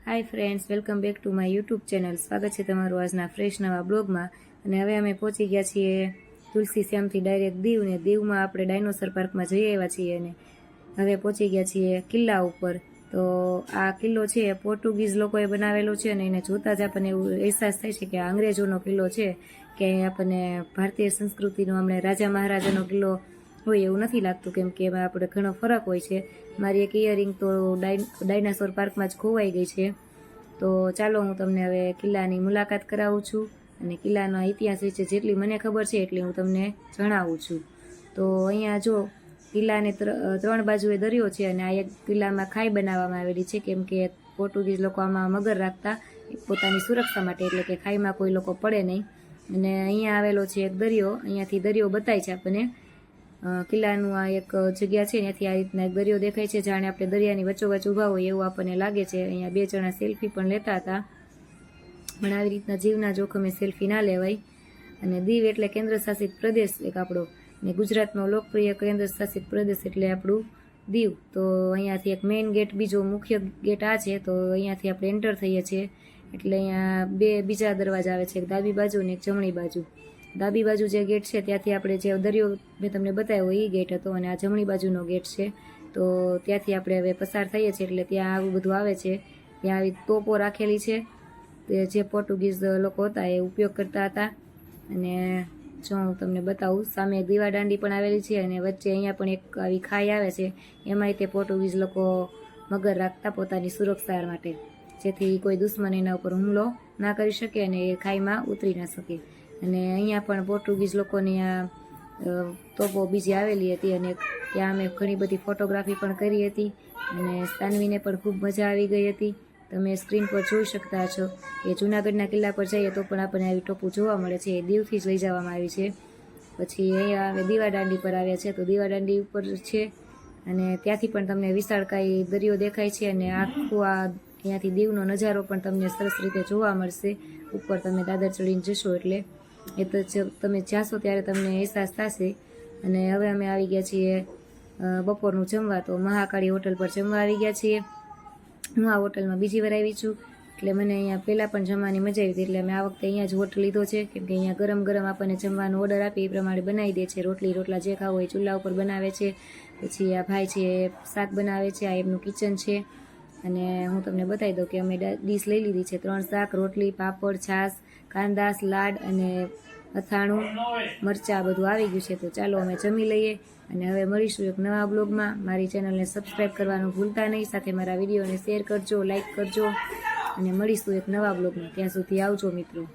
Hi friends, welcome back to my YouTube channel. સ્વાગત છે તમારું આજના ફ્રેશ નવા બ્લોગમાં. અને હવે અમે પહોંચી ગયા છીએ તુલસી શ્યામથી ડાયરેક્ટ દીવ, ને દીવમાં આપણે ડાયનોસર પાર્કમાં જઈ આવ્યા છીએ અને હવે પહોંચી ગયા છીએ કિલ્લા ઉપર. તો આ કિલ્લો છે પોર્ટુગીઝ લોકોએ બનાવેલો છે અને એને જોતાં જ આપણને એવું અહેસાસ થાય છે કે આ અંગ્રેજોનો કિલ્લો છે, કે આપણને ભારતીય સંસ્કૃતિનો હમણાં રાજા મહારાજાનો કિલ્લો હોય એવું નથી લાગતું, કેમ કે એમાં આપણે ઘણો ફરક હોય છે. મારી એક ઇયરિંગ તો ડાયનાસોર પાર્કમાં જ ખોવાઈ ગઈ છે. તો ચાલો હું તમને હવે કિલ્લાની મુલાકાત કરાવું છું અને કિલ્લાનો ઇતિહાસ વિશે જેટલી મને ખબર છે એટલી હું તમને જણાવું છું. તો અહીંયા જો કિલ્લાને ત્રણ બાજુએ દરિયો છે અને આ એક કિલ્લામાં ખાઈ બનાવવામાં આવેલી છે, કેમ કે પોર્ટુગીઝ લોકો આમાં મગર રાખતા પોતાની સુરક્ષા માટે, એટલે કે ખાઈમાં કોઈ લોકો પડે નહીં. અને અહીંયા આવેલો છે એક દરિયો, અહીંયાથી દરિયો બતાય છે આપણને. કિલ્લાનું આ એક જગ્યા છે, ત્યાંથી આ રીતના એક દરિયો દેખાય છે, જાણે આપણે દરિયાની વચ્ચોવચ્ચ ઊભા હોય એવું આપણને લાગે છે. અહીંયા બે જણા સેલ્ફી પણ લેતા હતા, પણ આવી રીતના જીવના જોખમે સેલ્ફી ના લેવાય. અને દીવ એટલે કેન્દ્ર શાસિત પ્રદેશ એક આપણો, ને ગુજરાતનો લોકપ્રિય કેન્દ્ર શાસિત પ્રદેશ એટલે આપણું દીવ. તો અહીંયાથી એક મેઇન ગેટ, બીજો મુખ્ય ગેટ આ છે. તો અહીંયાથી આપણે એન્ટર થઈએ છીએ એટલે અહીંયા બે બીજા દરવાજા આવે છે, એક ડાબી બાજુ અને એક જમણી બાજુ. ડાબી બાજુ જે ગેટ છે ત્યાંથી આપણે જે દરિયો મેં તમને બતાવ્યો એ ગેટ હતો, અને આ જમણી બાજુનો ગેટ છે. તો ત્યાંથી આપણે હવે પસાર થઈએ છીએ એટલે ત્યાં આવું બધું આવે છે. ત્યાં આવી તોપો રાખેલી છે, તે જે પોર્ટુગીઝ લોકો હતા એ ઉપયોગ કરતા હતા. અને જો હું તમને બતાવું, સામે એક દીવાદાંડી પણ આવેલી છે અને વચ્ચે અહીંયા પણ એક આવી ખાઈ આવે છે. એમાંય તે પોર્ટુગીઝ લોકો મગર રાખતા પોતાની સુરક્ષા માટે, જેથી કોઈ દુશ્મન એના ઉપર હુમલો ના કરી શકે અને એ ખાઈમાં ઉતરી ના શકે. અને અહીંયા પણ પોર્ટુગીઝ લોકોની આ તોપો બીજી આવેલી હતી અને ત્યાં અમે ઘણી બધી ફોટોગ્રાફી પણ કરી હતી અને સાનવીને પણ ખૂબ મજા આવી ગઈ હતી. તમે સ્ક્રીન પર જોઈ શકતા છો કે જૂનાગઢના કિલ્લા પર જઈએ તો પણ આપણને આવી ટોપો જોવા મળે છે. એ દીવથી જ લઈ જવામાં આવી છે. પછી અહીંયા હવે દીવાદાંડી પર આવ્યા છે, તો દીવાદાંડી ઉપર છે અને ત્યાંથી પણ તમને વિશાળકાય દરિયો દેખાય છે અને આખું આ અહીંયાથી દીવનો નજારો પણ તમને સરસ રીતે જોવા મળશે. ઉપર તમે દાદર ચડીને જશો એટલે એ તો તમે જાશો ત્યારે તમને અહેસાસ થશે. અને હવે અમે આવી ગયા છીએ બપોરનું જમવા. તો મહાકાળી હોટલ પર જમવા આવી ગયા છીએ. હું આ હોટલમાં બીજી વાર આવી છું, એટલે મને અહીંયા પહેલાં પણ જમવાની મજા આવી હતી, એટલે અમે આ વખતે અહીંયા જ હોટલ લીધો છે, કેમ કે અહીંયા ગરમ ગરમ આપણને જમવાનો ઓર્ડર આપી એ પ્રમાણે બનાવી દે છે. રોટલી રોટલા જે ખાવું હોય ચૂલા ઉપર બનાવે છે. પછી આ ભાઈ છે એ શાક બનાવે છે, આ એમનું કિચન છે. અને હું તમને બતાવી દઉં કે અમે ડીશ લઈ લીધી છે, 3 શાક, રોટલી, પાપડ, છાશ, કાંદા, સલાડ અને અથાણું, મરચાં બધું આવી ગયું છે. તો ચાલો અમે જમી લઈએ અને હવે મળીશું એક નવા બ્લોગમાં. મારી ચેનલને સબસ્ક્રાઈબ કરવાનું ભૂલતા નહીં, સાથે મારા વિડીયોને શેર કરજો, લાઈક કરજો અને મળીશું એક નવા બ્લોગમાં. ત્યાં સુધી આવજો મિત્રો.